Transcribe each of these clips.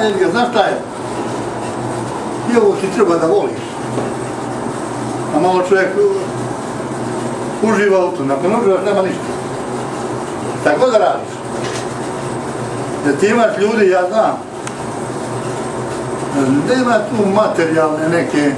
jebi ga, znaš šta je? I ovo ti treba da voliš. A malo čovjek uživa u to, nakon uživaš nema ništa. Tako da radiš. Jer ti imaš ljudi, ja znam, nema tu materijalne neke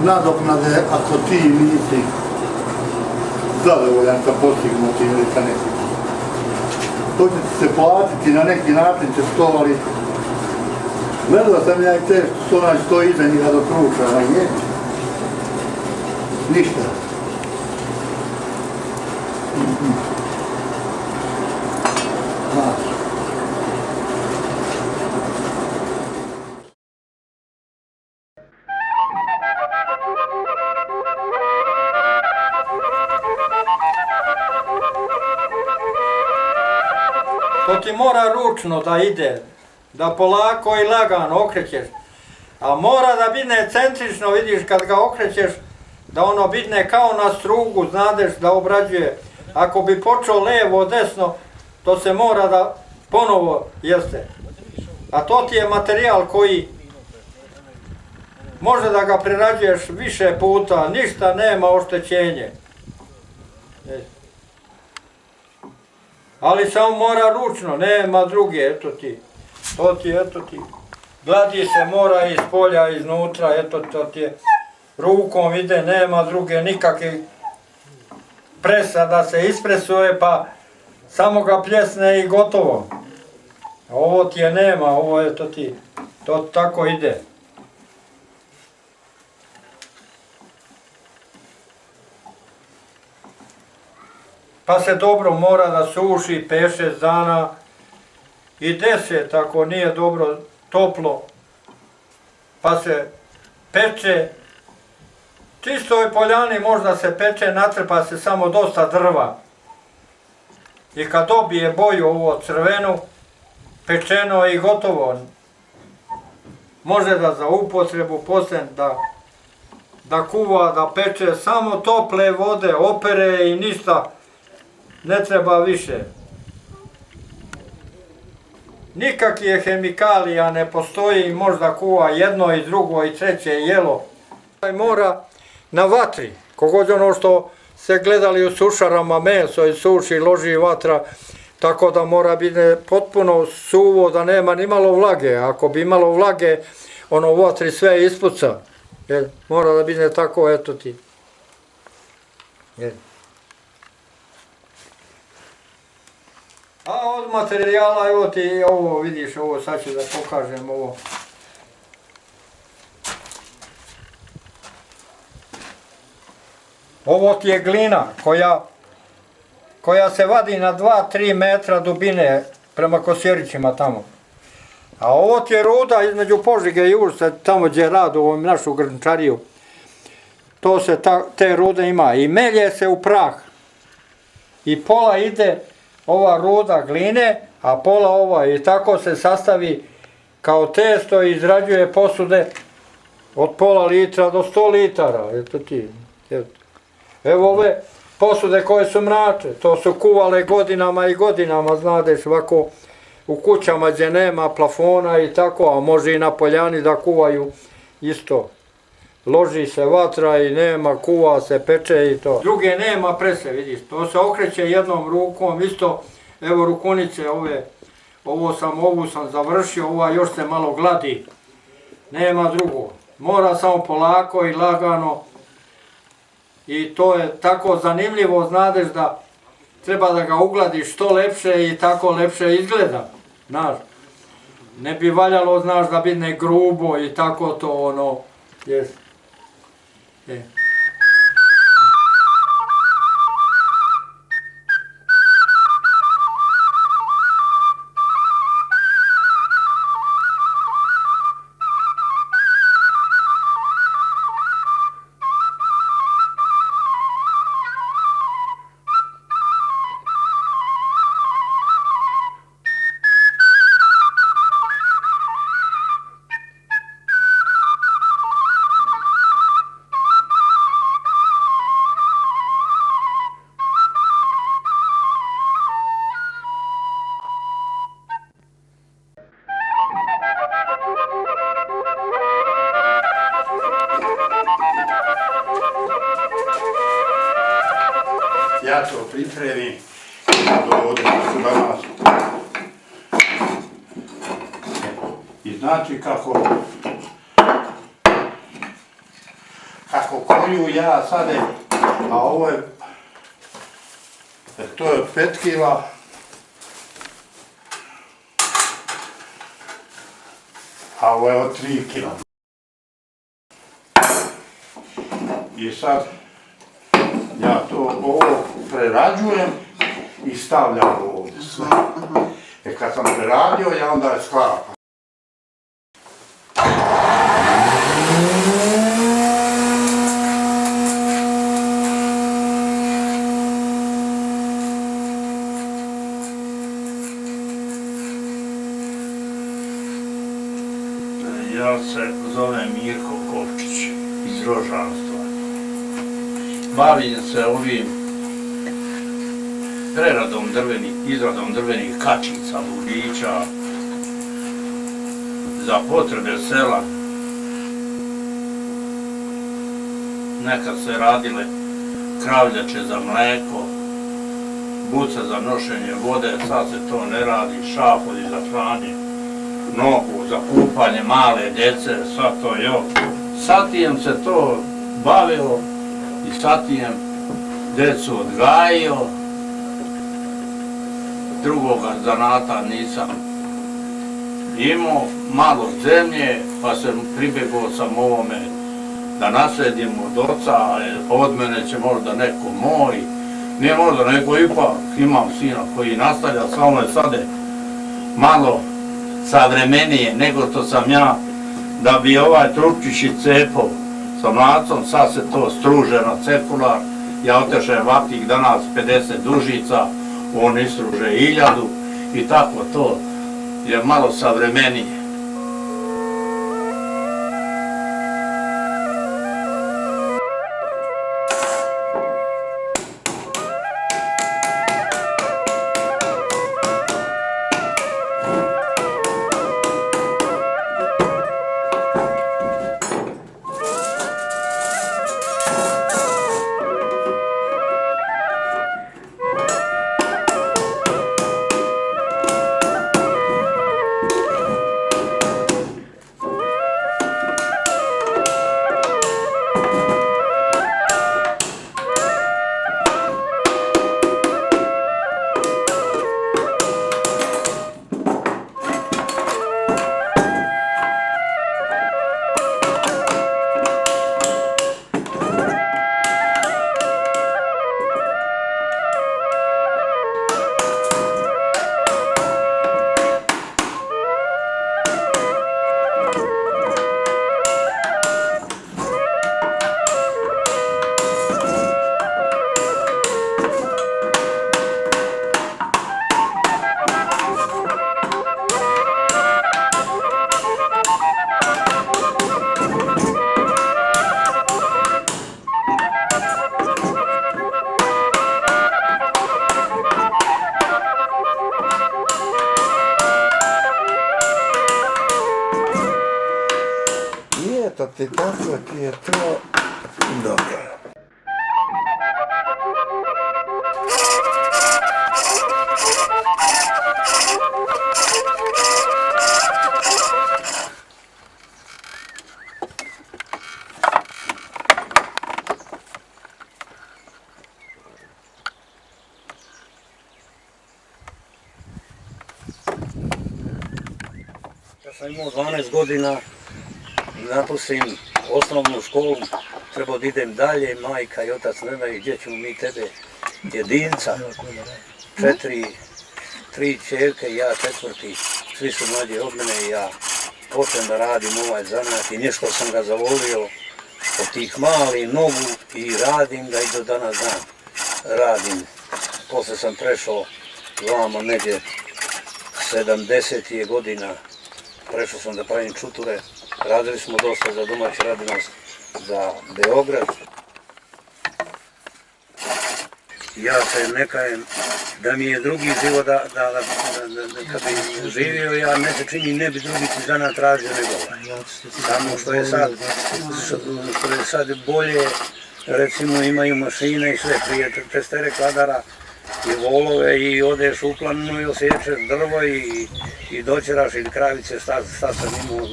nadoknade ako ti nisi zadovoljan sa postignutim ili sa nekim. To će ti se platiti, na neki način ćeš to, ali gledao sam ja i te što onaj stoji iza njega do kruča, ali nije. Ništa. Znaš. To ti mora ručno da ide, da polako i lagano okrećeš. A mora da bidne centrično, vidiš kad ga okrećeš, da ono bidne kao na strugu, znadeš da obrađuje. Ako bi počeo levo, desno, to se mora da ponovo jeste. A to ti je materijal koji može da ga prerađuješ više puta, ništa nema oštećenje. Ali samo mora ručno, nema druge, eto ti. To ti, eto ti. Gladi se mora iz polja, iznutra, eto to ti je. Rukom ide, nema druge, nikakve presa da se ispresuje, pa samo ga pljesne i gotovo. Ovo ti je nema, ovo je to ti. To tako ide. Pa se dobro mora da suši 5-6 dana i 10 ako nije dobro toplo, pa se peče. Čistoj poljani možda se peče, natrpa se samo dosta drva. I kad dobije boju ovo crvenu, pečeno i gotovo. Može da za upotrebu poslije da kuva, da peče, samo tople vode, opere i ništa. Ne treba više. Nikakve hemikalija ne postoji, možda kuva jedno i drugo i treće jelo. Mora na vatri, kogod ono što se gledali u sušarama, meso i suši, loži vatra, tako da mora biti potpuno suvo, da nema ni malo vlage. Ako bi imalo vlage, ono u vatri sve ispuca. Mora da biti tako, eto ti. A od materijala, evo ti ovo, vidiš ovo, sad ću da pokažem ovo. Ovo ti je glina koja se vadi na 2-3 metra dubine prema Kosjerićima tamo. A ovo ti je ruda između Požege i Ursa, tamo gdje radu u našu grnčariju. To se te rude ima i melje se u prah. I pola ide ova ruda gline, a pola ova i tako se sastavi kao testo i izrađuje posude od pola litra do 100 litara. Eto ti. Evo ove posude koje su mrače, to su kuvale godinama i godinama, znadeš, ovako u kućama gdje nema plafona i tako, a može i na poljani da kuvaju isto. Loži se vatra i nema, kuva se, peče i to. Druge nema prese, vidiš, to se okreće jednom rukom, isto, evo rukunice ove, ovu sam završio, ova još se malo gladi, nema drugo. Mora samo polako i lagano i to je tako zanimljivo, znadeš da treba da ga ugladiš što lepše i tako lepše izgleda, znaš. Ne bi valjalo, znaš, da biti grubo i tako to ono, jest. Ovdje se danas. I znači kako koju ja sade, a ovo je, to je 5 kila. A ovo je od 3 kila. I sad ja to ovo prerađujem i stavljam ovdje sve. Kad sam preradio, ja onda je sklapam. Ja se zovem Mirko Kovčić iz Rožanstva. Bavim se ovim izradom drvenih kačica, budića za potrebe sela. Nekad se radile kravljače za mleko, buca za nošenje vode, sad se to ne radi, šafovi za pranje nogu, za kupanje male djece, sad to jo. Satijem se to bavio i satijem djecu odgajio. Drugoga zanata nisam imao, malo zemlje, pa sam pribjegao sam ovome da nasledim od oca, a od mene će možda neko moj, nije možda neko, ipak imam sina koji nastavlja, samo je sade malo savremenije nego što sam ja, da bi ovaj trupčić i cepo sa mlacom, sad se to struže na cekular, ja otešem vakih danas 50 dužica, on istruže 1000 i tako to je malo savremenije. Eto ti tako ti je to dobro. Ja sam imao 12 godina, napustim osnovnu školu, trebao da idem dalje, majka i otac ne znaju gdje ćemo mi tebe, jedinca, 3 ćerke i ja 4, svi su mlađi od mene i ja počnem da radim ovaj zanat i nešto sam ga zavolio od tih malih nogu i radim ga i do danas dan radim. Posle sam prešao vamo negdje 70. godina, prešao sam da pravim čuture. Radili smo dosta za domaću radinost za Beograd. Ja se ne kajem da mi je drugi život kad bi živio, ja ne se čini ne bi drugi zanat tražio nego ovaj. Samo što je sad bolje, recimo imaju mašine i sve, prije testere kladara i volove i odeš u planinu i osjećaš drvo i doćeraš ili kravice, šta sam imao,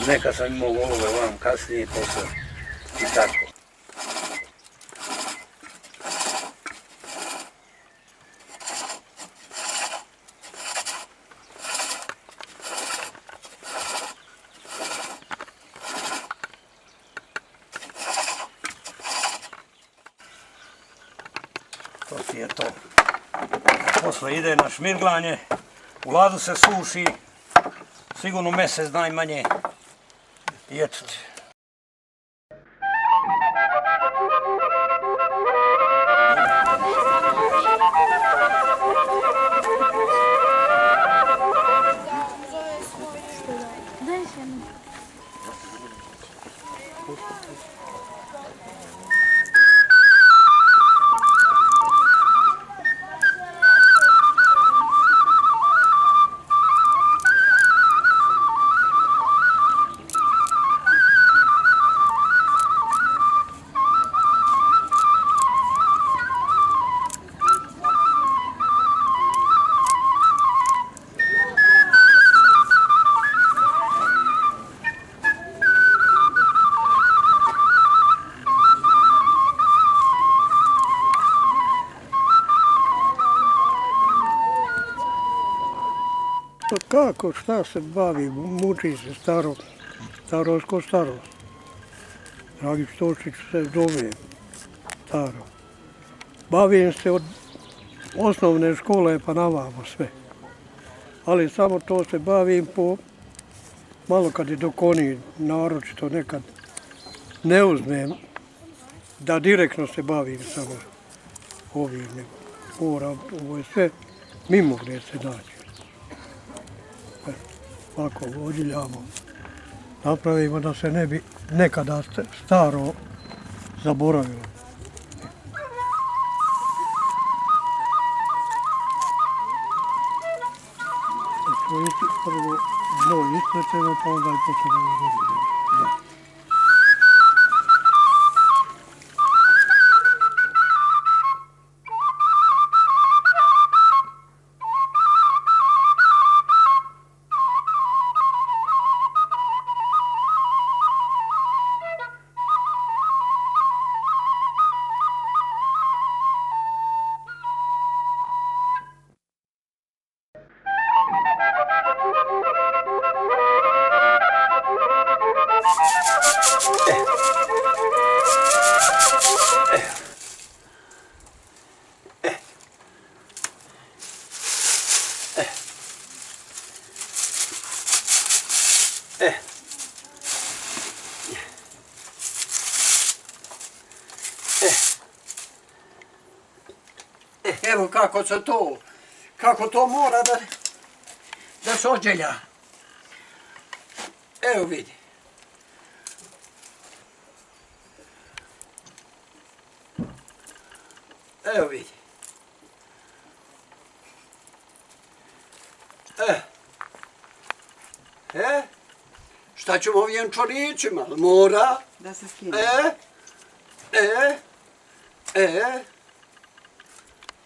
neka sam imao volove vam kasnije posle i tako. To ti je to. Posle ide na šmirglanje, u ladu se suši, sigurno mjesec najmanje. I eto ti. Pa kako, šta se bavi, muči se starost ko starost. Dragi Stošić se zove staro. Bavim se od osnovne škole pa navamo sve. Ali samo to se bavim po, malo kad je dok oni naročito nekad ne uzmem, da direktno se bavim samo ovim, nego moram, ovo je sve mimo gdje se nađe. Ovako odiljamo, napravimo da se ne bi nekada staro zaboravilo. To je prvo dno isplečeno, pa onda i počnemo godinu. Evo kako to mora da se odjelja. Evo vidi. Evo vidi. Šta ćemo ovim čorićima? Mora. Da se skine.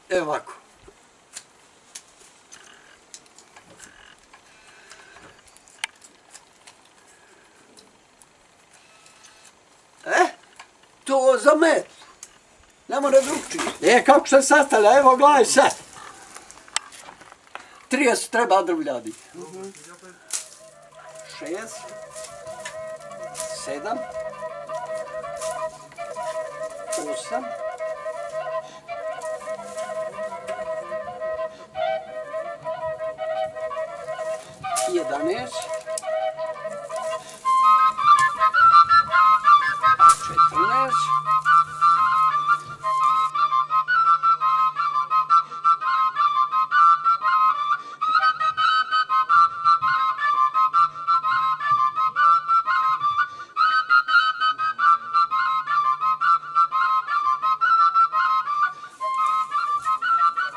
Evo ovako. To za met. Ne mora drugčije. Kako se sastavlja, evo gledaj sad. 30 treba drvljadi. 6, 7, 8, 11, 14,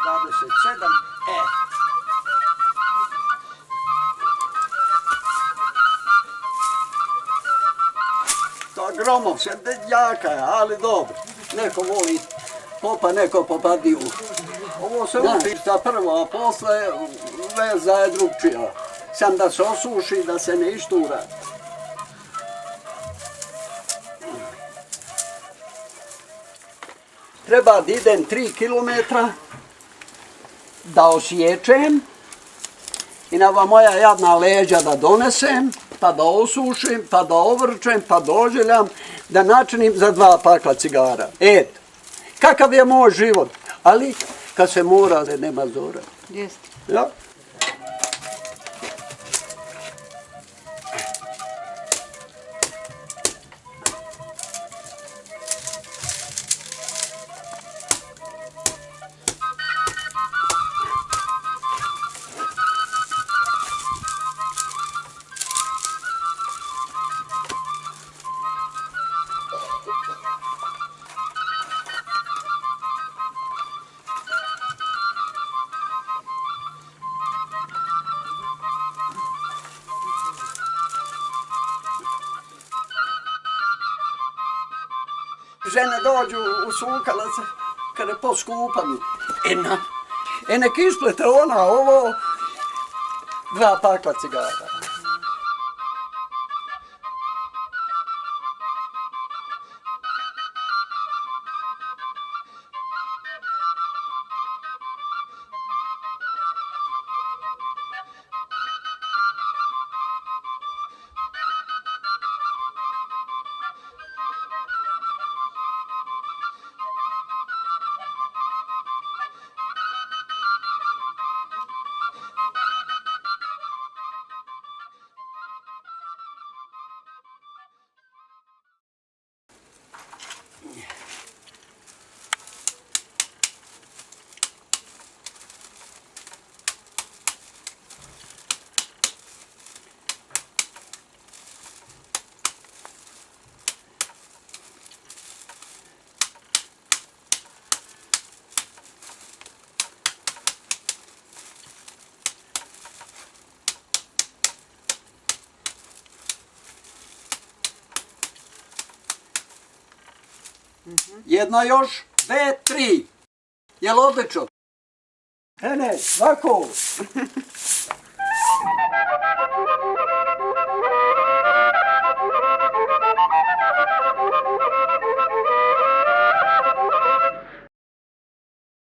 27, To gromov se jaka je, ali dobro. Neko voli popa, neko popadiju Ovo se uči za prvo, a posle veza je drugčija. Sam da se osuši, da se ne ištura. Treba da idem 3 kilometra, da osječem i na ova moja jadna leđa da donesem, pa da osušim, pa da ovrčem, pa doželjam, da načinim za 2 pakla cigara. Eto, kakav je moj život, ali kad se mora, da nema zora. Jeste. Ja. Žene dođu u sukalac, kada je poskupani. Nek isplete ona ovo 2 pakla cigara. Jedna još, 2, 3. Jel odlično? Ne, ovako.